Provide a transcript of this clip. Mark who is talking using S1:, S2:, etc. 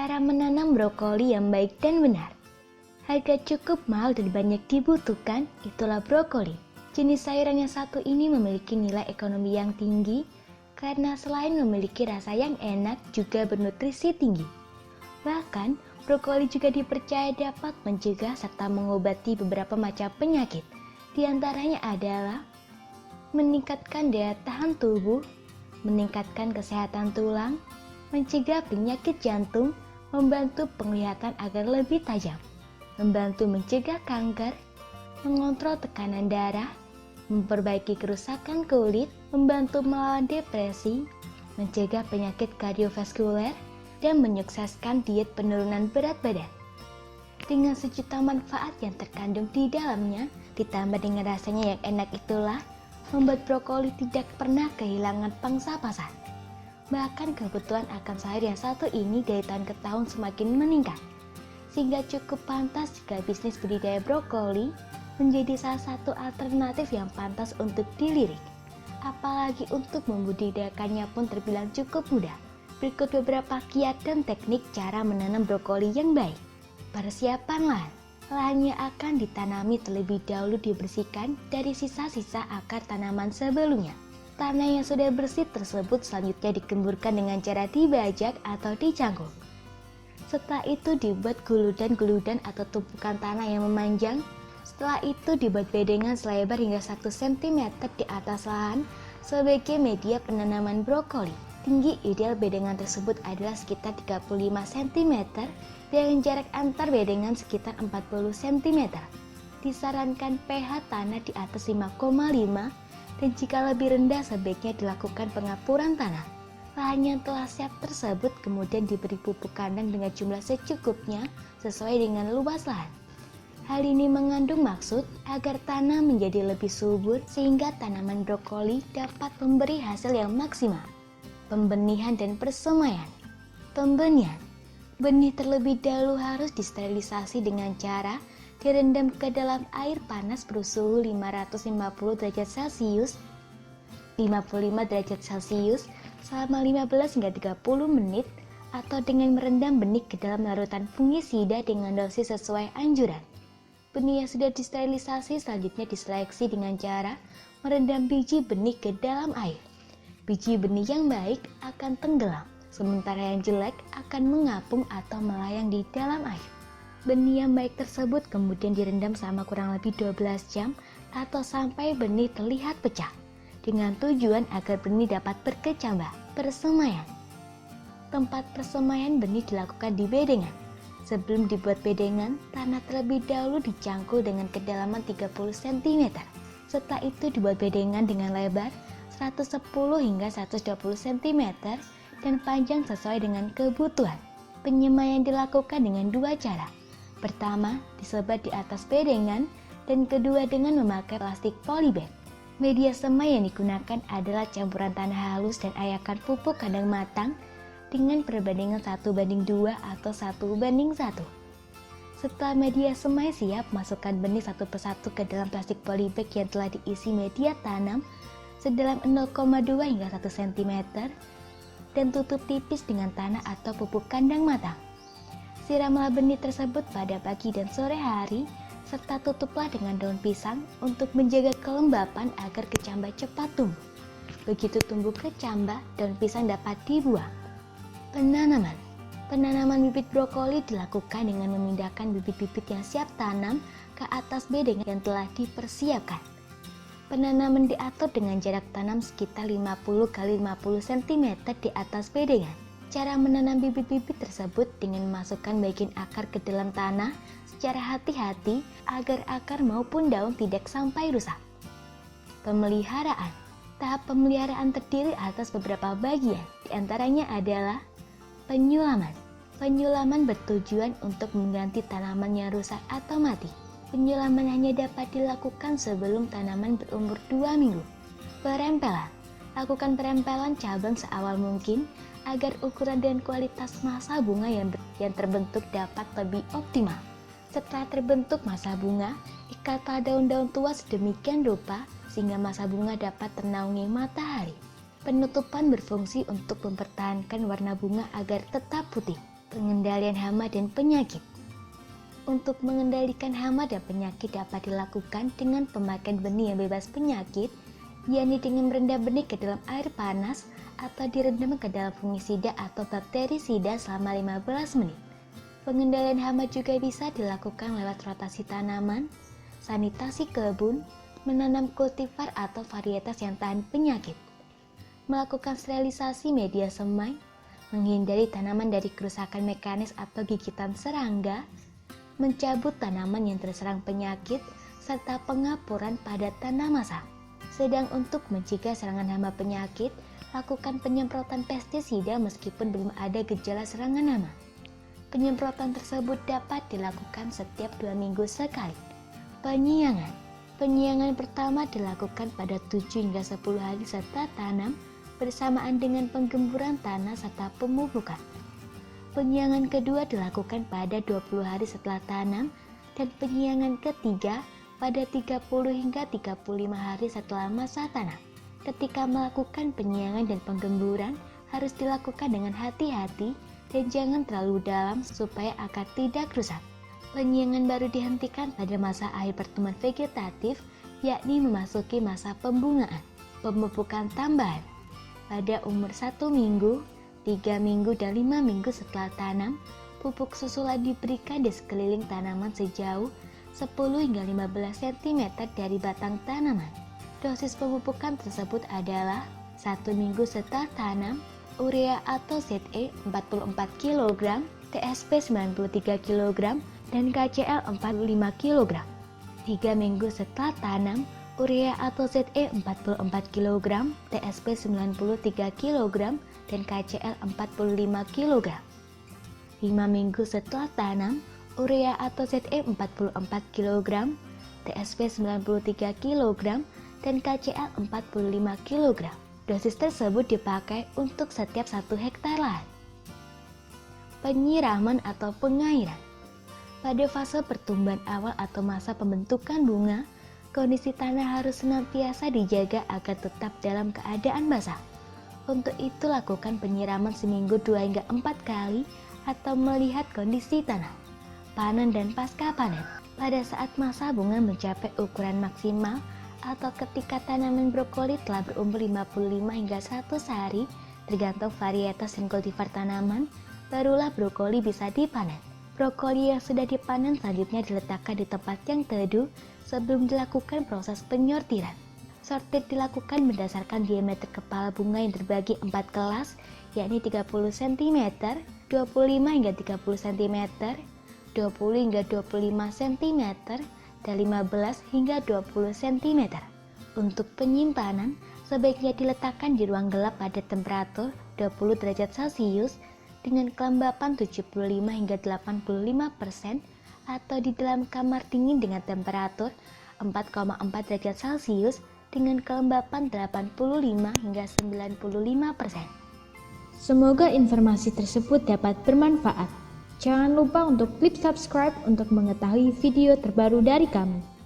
S1: Cara menanam brokoli yang baik dan benar. Harga cukup mahal dan banyak dibutuhkan, itulah brokoli. Jenis sayuran yang satu ini memiliki nilai ekonomi yang tinggi karena selain memiliki rasa yang enak juga bernutrisi tinggi. Bahkan, brokoli juga dipercaya dapat mencegah serta mengobati beberapa macam penyakit. Di antaranya adalah meningkatkan daya tahan tubuh, meningkatkan kesehatan tulang, mencegah penyakit jantung, membantu penglihatan agar lebih tajam, membantu mencegah kanker, mengontrol tekanan darah, memperbaiki kerusakan kulit, membantu melawan depresi, mencegah penyakit kardiovaskuler, dan menyukseskan diet penurunan berat badan. Dengan sejuta manfaat yang terkandung di dalamnya, ditambah dengan rasanya yang enak itulah, membuat brokoli tidak pernah kehilangan pangsa pasar. Bahkan kebutuhan akan sayur yang satu ini dari tahun ke tahun semakin meningkat, sehingga cukup pantas jika bisnis budidaya brokoli menjadi salah satu alternatif yang pantas untuk dilirik. Apalagi untuk membudidayakannya pun terbilang cukup mudah. Berikut beberapa kiat dan teknik cara menanam brokoli yang baik. Persiapan lahan. Lahannya akan ditanami terlebih dahulu dibersihkan dari sisa-sisa akar tanaman sebelumnya. Tanah yang sudah bersih tersebut selanjutnya dikemburkan dengan cara dibajak atau dicangkul. Setelah itu dibuat guludan-guludan atau tumpukan tanah yang memanjang. Setelah itu dibuat bedengan selebar hingga 1 cm di atas lahan sebagai media penanaman brokoli. Tinggi ideal bedengan tersebut adalah sekitar 35 cm dengan jarak antar bedengan sekitar 40 cm. Disarankan pH tanah di atas 5,5 dan jika lebih rendah sebaiknya dilakukan pengapuran tanah. Lahan yang telah siap tersebut kemudian diberi pupuk kandang dengan jumlah secukupnya sesuai dengan luas lahan. Hal ini mengandung maksud agar tanah menjadi lebih subur sehingga tanaman brokoli dapat memberi hasil yang maksimal. Pembenihan dan persemaian. Pembenihan. Benih terlebih dahulu harus disterilisasi dengan cara direndam ke dalam air panas bersuhu 550 derajat Celcius 55 derajat Celcius selama 15 hingga 30 menit atau dengan merendam benih ke dalam larutan fungisida dengan dosis sesuai anjuran. Benih yang sudah disterilisasi selanjutnya diseleksi dengan cara merendam biji benih ke dalam air. Biji benih yang baik akan tenggelam, sementara yang jelek akan mengapung atau melayang di dalam air. Benih yang baik tersebut kemudian direndam selama kurang lebih 12 jam atau sampai benih terlihat pecah, dengan tujuan agar benih dapat berkecambah. Persemaian. Tempat persemaian benih dilakukan di bedengan. Sebelum dibuat bedengan, tanah terlebih dahulu dicangkul dengan kedalaman 30 cm. Setelah itu dibuat bedengan dengan lebar 110 hingga 120 cm dan panjang sesuai dengan kebutuhan. Penyemaian dilakukan dengan dua cara. Pertama, disebar di atas bedengan, dan kedua dengan memakai plastik polybag. Media semai yang digunakan adalah campuran tanah halus dan ayakan pupuk kandang matang dengan perbandingan 1:2 atau 1:1. Setelah media semai siap, masukkan benih satu persatu ke dalam plastik polybag yang telah diisi media tanam sedalam 0,2 hingga 1 cm dan tutup tipis dengan tanah atau pupuk kandang matang. Siramlah benih tersebut pada pagi dan sore hari, serta tutuplah dengan daun pisang untuk menjaga kelembapan agar kecambah cepat tumbuh. Begitu tumbuh kecambah, daun pisang dapat dibuang. Penanaman. Penanaman bibit brokoli dilakukan dengan memindahkan bibit-bibit yang siap tanam ke atas bedengan yang telah dipersiapkan. Penanaman diatur dengan jarak tanam sekitar 50 x 50 cm di atas bedengan. Cara menanam bibit-bibit tersebut dengan memasukkan bagian akar ke dalam tanah secara hati-hati agar akar maupun daun tidak sampai rusak. Pemeliharaan. Tahap pemeliharaan terdiri atas beberapa bagian, diantaranya adalah penyulaman. Penyulaman bertujuan untuk mengganti tanaman yang rusak atau mati. Penyulaman hanya dapat dilakukan sebelum tanaman berumur 2 minggu. Perempelan. Lakukan perempelan cabang seawal mungkin agar ukuran dan kualitas massa bunga yang terbentuk dapat lebih optimal. Setelah terbentuk massa bunga, ikatlah daun-daun tua sedemikian rupa sehingga massa bunga dapat ternaungi matahari. Penutupan berfungsi untuk mempertahankan warna bunga agar tetap putih. Pengendalian hama dan penyakit. Untuk mengendalikan hama dan penyakit dapat dilakukan dengan pemakaian benih yang bebas penyakit, yakni dengan merendam benih ke dalam air panas atau direndam ke dalam fungisida atau bakterisida selama 15 menit. Pengendalian hama juga bisa dilakukan lewat rotasi tanaman, sanitasi kebun, menanam kultivar atau varietas yang tahan penyakit, melakukan sterilisasi media semai, menghindari tanaman dari kerusakan mekanis atau gigitan serangga, mencabut tanaman yang terserang penyakit, serta pengapuran pada tanah basah. Sedang untuk mencegah serangan hama penyakit, lakukan penyemprotan pestisida meskipun belum ada gejala serangan hama. Penyemprotan tersebut dapat dilakukan setiap 2 minggu sekali. Penyiangan. Penyiangan pertama dilakukan pada 7 hingga 10 hari setelah tanam bersamaan dengan penggemburan tanah serta pemupukan. Penyiangan kedua dilakukan pada 20 hari setelah tanam dan penyiangan ketiga pada 30 hingga 35 hari setelah masa tanam. Ketika melakukan penyiangan dan penggemburan harus dilakukan dengan hati-hati dan jangan terlalu dalam supaya akar tidak rusak. Penyiangan baru dihentikan pada masa akhir pertumbuhan vegetatif, yakni memasuki masa pembungaan. Pemupukan tambahan. Pada umur 1 minggu, 3 minggu, dan 5 minggu setelah tanam, pupuk susulan diberikan di sekeliling tanaman sejauh 10 hingga 15 cm dari batang tanaman. Dosis pemupukan tersebut adalah 1 minggu setelah tanam, urea atau ZE 44 kg, TSP 93 kg, dan KCl 45 kg. 3 minggu setelah tanam, urea atau ZE 44 kg, TSP 93 kg, dan KCl 45 kg. 5 minggu setelah tanam, urea atau ZE 44 kg, TSP 93 kg, dan KCl 45 kg. Dosis tersebut dipakai untuk setiap 1 hektar lahan. Penyiraman atau pengairan. Pada fase pertumbuhan awal atau masa pembentukan bunga, kondisi tanah harus senantiasa dijaga agar tetap dalam keadaan basah. Untuk itu lakukan penyiraman seminggu 2 hingga 4 kali atau melihat kondisi tanah. Panen dan pasca panen. Pada saat masa bunga mencapai ukuran maksimal atau ketika tanaman brokoli telah berumur 55 hingga 100 hari, tergantung varietas dan kultivar tanaman, barulah brokoli bisa dipanen. Brokoli yang sudah dipanen selanjutnya diletakkan di tempat yang teduh sebelum dilakukan proses penyortiran. Sortir dilakukan berdasarkan diameter kepala bunga yang terbagi 4 kelas, yakni 30 cm, 25 hingga 30 cm, 20 hingga 25 cm, dan 15 hingga 20 cm. Untuk penyimpanan, sebaiknya diletakkan di ruang gelap pada temperatur 20 derajat Celcius dengan kelembapan 75 hingga 85% atau di dalam kamar dingin dengan temperatur 4,4 derajat Celcius dengan kelembapan 85 hingga 95%.
S2: Semoga informasi tersebut dapat bermanfaat. Jangan lupa untuk klik subscribe untuk mengetahui video terbaru dari kami.